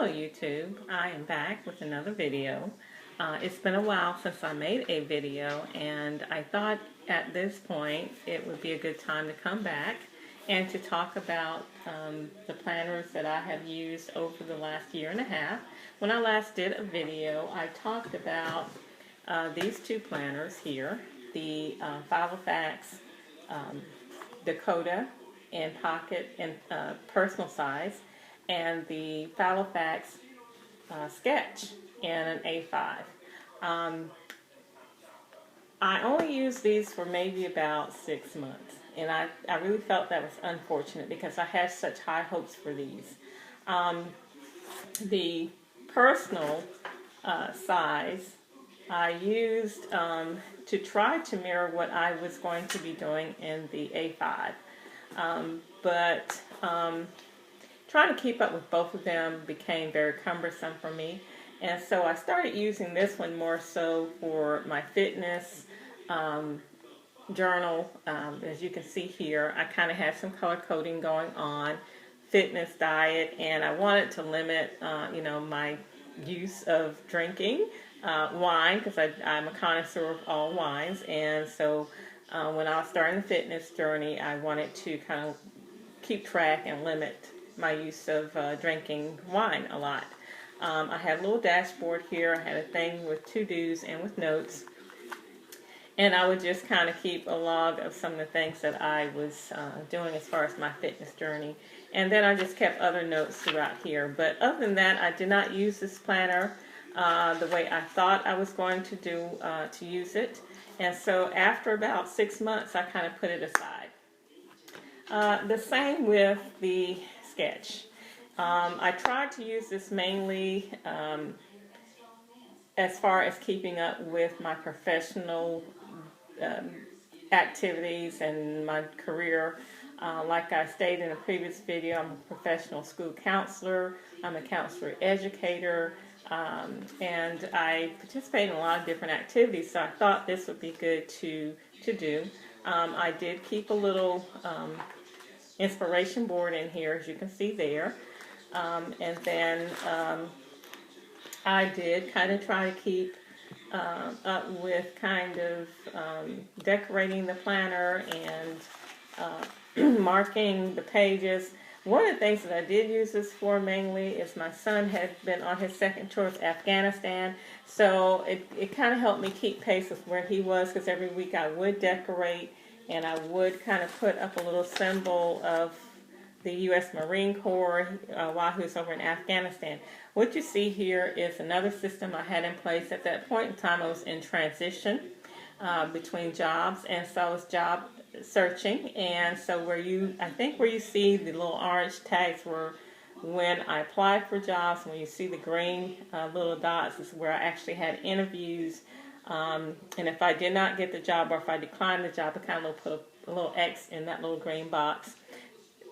Hello YouTube, I am back with another video. It's been a while since I made a video, and I thought at this point it would be a good time to come back and to talk about the planners that I have used over the last year and a half. When I last did a video, I talked about these two planners here, the Filofax Dakota in pocket and personal size, and the Filofax Sketch in an A5. I only used these for maybe about 6 months, and I really felt that was unfortunate because I had such high hopes for these. The personal size I used to try to mirror what I was going to be doing in the A5, but trying to keep up with both of them became very cumbersome for me, and so I started using this one more so for my fitness journal. As you can see here, I kind of had some color coding going on, fitness, diet, and I wanted to limit my use of drinking wine, because I'm a connoisseur of all wines, and so when I was starting the fitness journey, I wanted to kind of keep track and limit my use of drinking wine a lot. I had a little dashboard here. I had a thing with to-dos and with notes, and I would just kind of keep a log of some of the things that I was doing as far as my fitness journey, and then I just kept other notes throughout here. But other than that, I did not use this planner the way I thought I was going to do to use it, and so after about 6 months I kind of put it aside. The same with the Sketch. I tried to use this mainly as far as keeping up with my professional activities and my career. Like I stated in a previous video, I'm a professional school counselor, I'm a counselor educator, and I participate in a lot of different activities, so I thought this would be good to do. I did keep a little inspiration board in here, as you can see there, and then I did kind of try to keep up with kind of decorating the planner and marking the pages. One of the things that I did use this for mainly is my son had been on his second tour of Afghanistan, so it kind of helped me keep pace with where he was, because every week I would decorate and I would kind of put up a little symbol of the U.S. Marine Corps while he was over in Afghanistan. What you see here is another system I had in place. At that point in time, I was in transition between jobs, and so I was job searching, and so where you see the little orange tags were when I applied for jobs, and when you see the green little dots is where I actually had interviews. And if I did not get the job, or if I declined the job, I kind of put a little X in that little green box.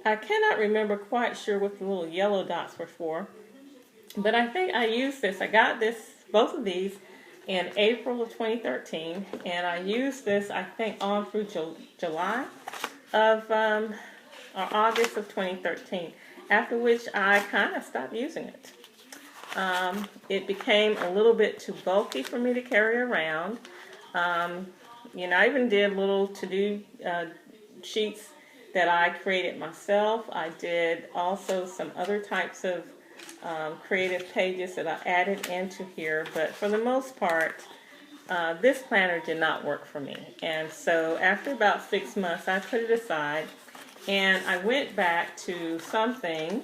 I cannot remember quite sure what the little yellow dots were for, but I think I used this. I got both of these in April of 2013, and I used this, I think, on through July of, or August of 2013, after which I kind of stopped using it. It became a little bit too bulky for me to carry around. I even did little to-do sheets that I created myself. I did also some other types of creative pages that I added into here, but for the most part, this planner did not work for me. And so after about 6 months, I put it aside, and I went back to something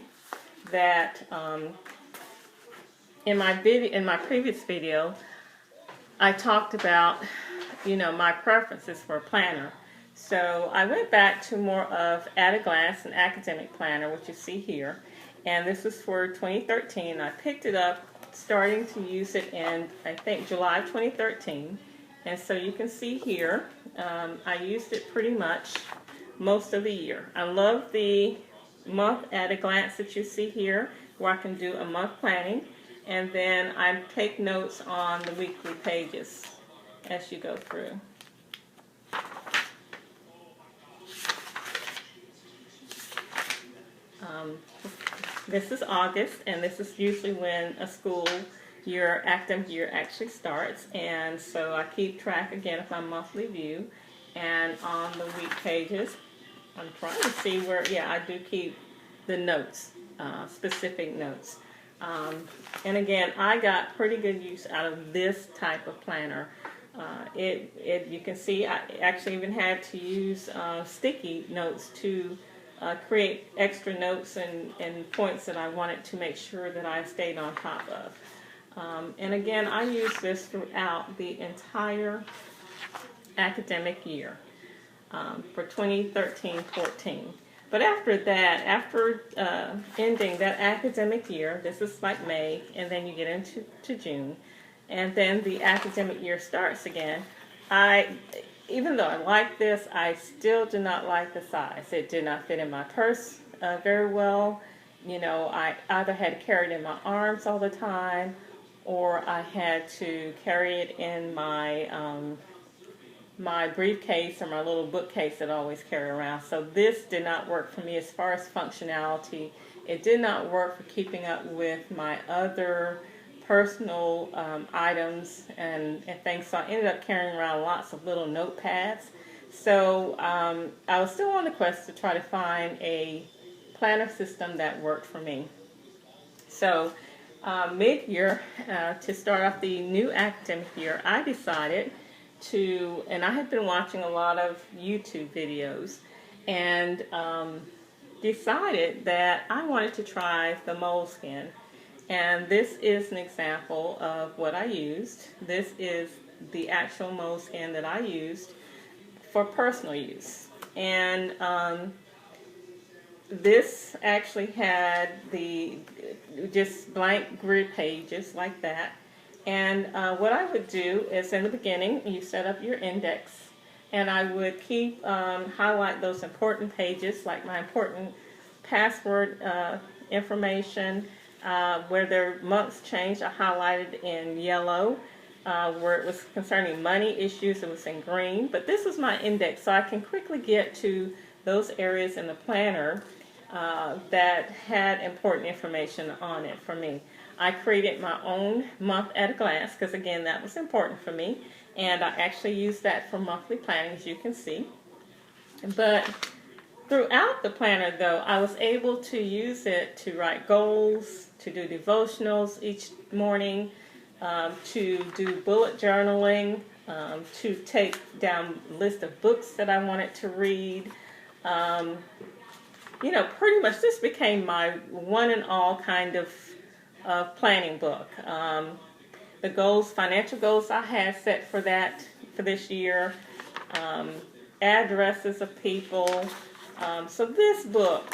that in my previous video, I talked about, my preferences for a planner. So I went back to more of At a Glance, an academic planner, which you see here, and this is for 2013. I picked it up starting to use it in, I think, July 2013, and so you can see here, I used it pretty much most of the year. I love the month At a Glance that you see here, where I can do a month planning, and then I take notes on the weekly pages as you go through. This is August, and this is usually when a school year, academic year actually starts. And so I keep track again of my monthly view. And on the week pages, I'm trying to see where, yeah, I do keep the notes, specific notes. And again, I got pretty good use out of this type of planner. You can see I actually even had to use sticky notes to create extra notes and points that I wanted to make sure that I stayed on top of. And again, I use this throughout the entire academic year for 2013-14. But after that, after ending that academic year, this is like May, and then you get into June, and then the academic year starts again. Even though I like this, I still do not like the size. It did not fit in my purse very well. You know, I either had to carry it in my arms all the time, or I had to carry it in my my briefcase or my little bookcase that I always carry around. So this did not work for me as far as functionality. It did not work for keeping up with my other personal items and things. So I ended up carrying around lots of little notepads. So I was still on the quest to try to find a planner system that worked for me. So mid-year, to start off the new academic year, I decided and I had been watching a lot of YouTube videos, and decided that I wanted to try the Moleskine. And this is an example of what I used. This is the actual Moleskine that I used for personal use. And this actually had just blank grid pages like that. And what I would do is, in the beginning, you set up your index, and I would keep highlight those important pages, like my important password information. Where their months changed, I highlighted in yellow. Where it was concerning money issues, it was in green. But this was my index, so I can quickly get to those areas in the planner that had important information on it for me. I created my own month at a glance because, again, that was important for me. And I actually used that for monthly planning, as you can see. But throughout the planner, though, I was able to use it to write goals, to do devotionals each morning, to do bullet journaling, to take down a list of books that I wanted to read. You know, pretty much this became my one and all kind of planning book. The goals, financial goals I had set for this year, addresses of people. So this book,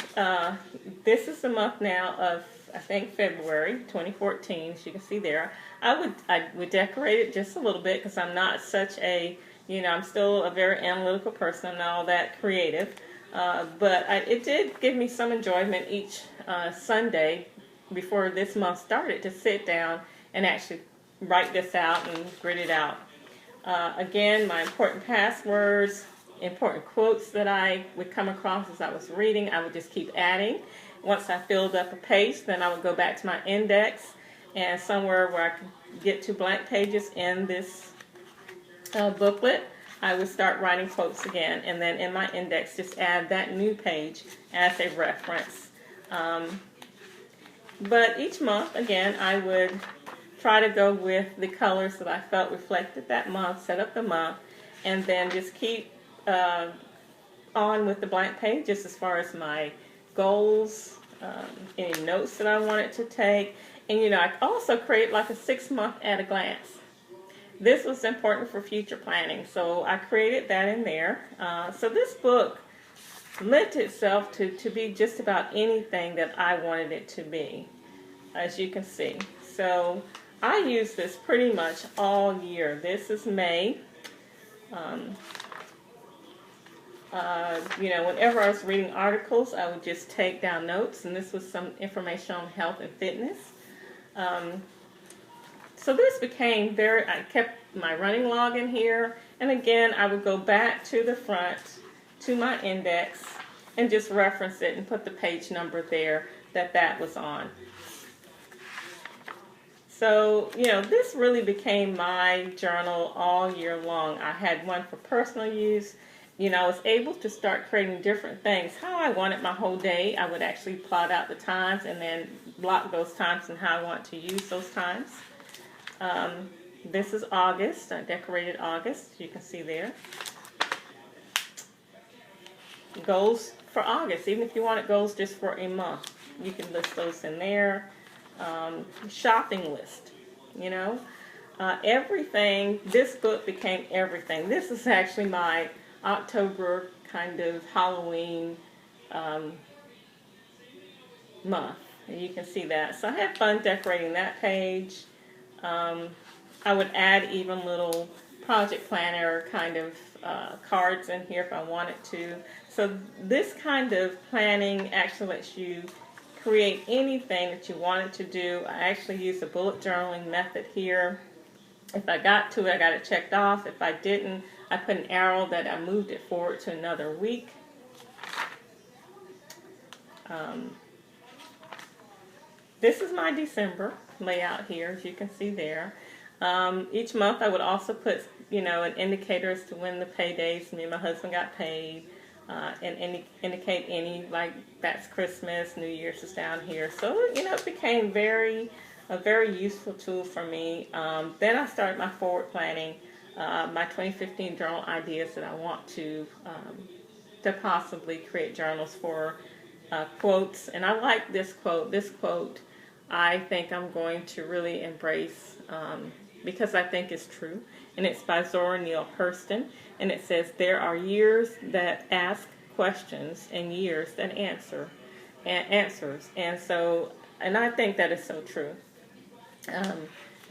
this is the month now of, I think, February 2014, as you can see there. I would decorate it just a little bit because I'm not such a, I'm still a very analytical person. I'm not all that creative. But it did give me some enjoyment each Sunday before this month started to sit down and actually write this out and grid it out. Again, my important passwords, important quotes that I would come across as I was reading, I would just keep adding. Once I filled up a page, then I would go back to my index, and somewhere where I could get to blank pages in this booklet, I would start writing quotes again, and then in my index just add that new page as a reference. But each month, again, I would try to go with the colors that I felt reflected that month, set up the month, and then just keep on with the blank pages as far as my goals, any notes that I wanted to take. And, I also create like a 6-month at a glance. This was important for future planning, so I created that in there. So this book lent itself to be just about anything that I wanted it to be, as you can see. So I use this pretty much all year. This is May. Whenever I was reading articles, I would just take down notes, and this was some information on health and fitness. So this became I kept my running log in here, and again, I would go back to the front, to my index, and just reference it and put the page number there. that was on. So, this really became my journal all year long. I had one for personal use. I was able to start creating different things. How I wanted my whole day, I would actually plot out the times and then block those times and how I want to use those times. This is August. I decorated August. You can see there. Goals for August. Even if you wanted goals just for a month, you can list those in there. Shopping list. Everything. This book became everything. This is actually my October kind of Halloween month. And you can see that. So I had fun decorating that page. I would add even little project planner kind of cards in here if I wanted to. So this kind of planning actually lets you create anything that you wanted to do. I actually use the bullet journaling method here. If I got to it, I got it checked off. If I didn't, I put an arrow that I moved it forward to another week. This is my December layout here, as you can see there. Each month I would also put, an indicator as to when the paydays, me and my husband got paid, and indicate any, like that's Christmas, New Year's is down here. So, it became a very useful tool for me. Then I started my forward planning, my 2015 journal ideas that I want to possibly create journals for, quotes. And I like this quote. This quote I think I'm going to really embrace because I think it's true. And it's by Zora Neale Hurston. And it says, "There are years that ask questions and years that answers." And I think that is so true.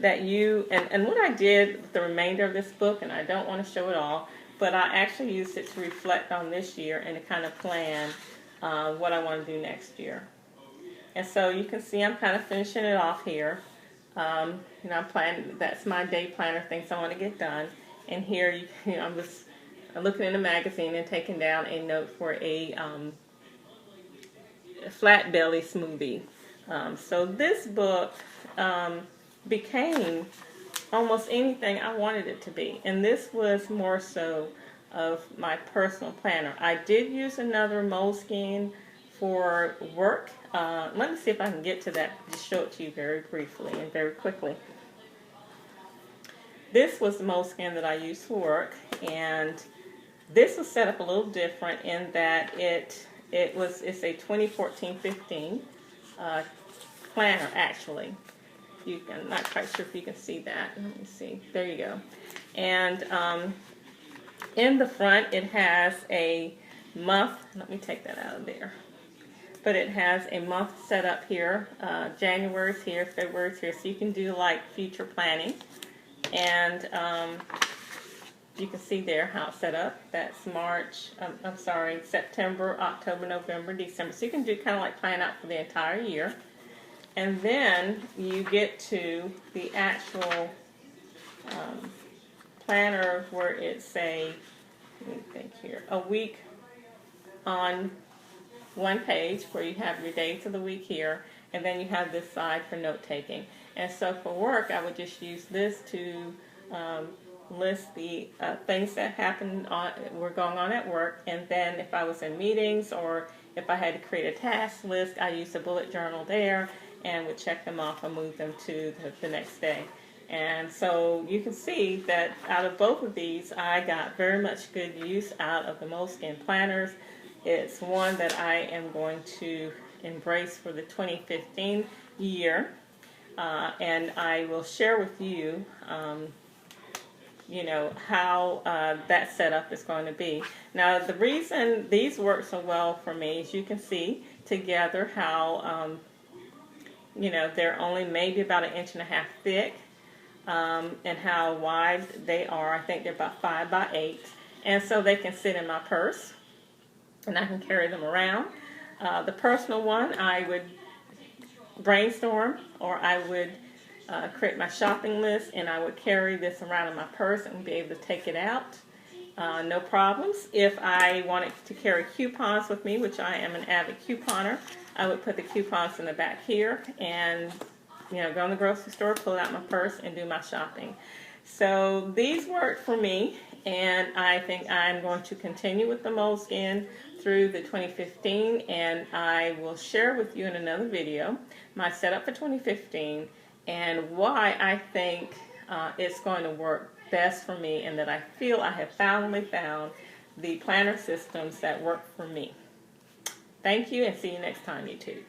That and what I did with the remainder of this book, and I don't want to show it all, but I actually used it to reflect on this year and to kind of plan what I want to do next year. And so you can see I'm kind of finishing it off here. I'm planning, that's my day planner, things I want to get done. And here, I'm just looking in a magazine and taking down a note for a flat belly smoothie. So this book became almost anything I wanted it to be. And this was more so of my personal planner. I did use another Moleskine for work. Let me see if I can get to that, just show it to you very briefly and very quickly. This was the Moleskine that I used for work, and this was set up a little different in that it's a 2014-15 planner actually. I'm not quite sure if you can see that. Let me see. There you go. And in the front it has a month. Let me take that out of there. But it has a month set up here. January's here, February's here, so you can do like future planning. And you can see there how it's set up. That's September, October, November, December. So you can do kind of like plan out for the entire year. And then you get to the actual planner where it's let me think here, a week on one page where you have your days of the week here, and then you have this side for note taking. And so for work, I would just use this to list the things that were going on at work, and then if I was in meetings or if I had to create a task list, I used a bullet journal there and would check them off and move them to the next day. And so you can see that out of both of these, I got very much good use out of the Moleskine planners. It's one that I am going to embrace for the 2015 year, and I will share with you, how that setup is going to be. Now, the reason these work so well for me is you can see together how, they're only maybe about 1.5 inches thick, and how wide they are. I think they're about 5 by 8, and so they can sit in my purse, and I can carry them around. The personal one, I would brainstorm, or I would create my shopping list, and I would carry this around in my purse and be able to take it out. No problems. If I wanted to carry coupons with me, which I am an avid couponer, I would put the coupons in the back here and, you know, go in the grocery store, pull out my purse, and do my shopping. So these worked for me, and I think I'm going to continue with the Moleskine through the 2015, and I will share with you in another video my setup for 2015 and why I think it's going to work best for me, and that I feel I have finally found the planner systems that work for me. Thank you, and see you next time, YouTube.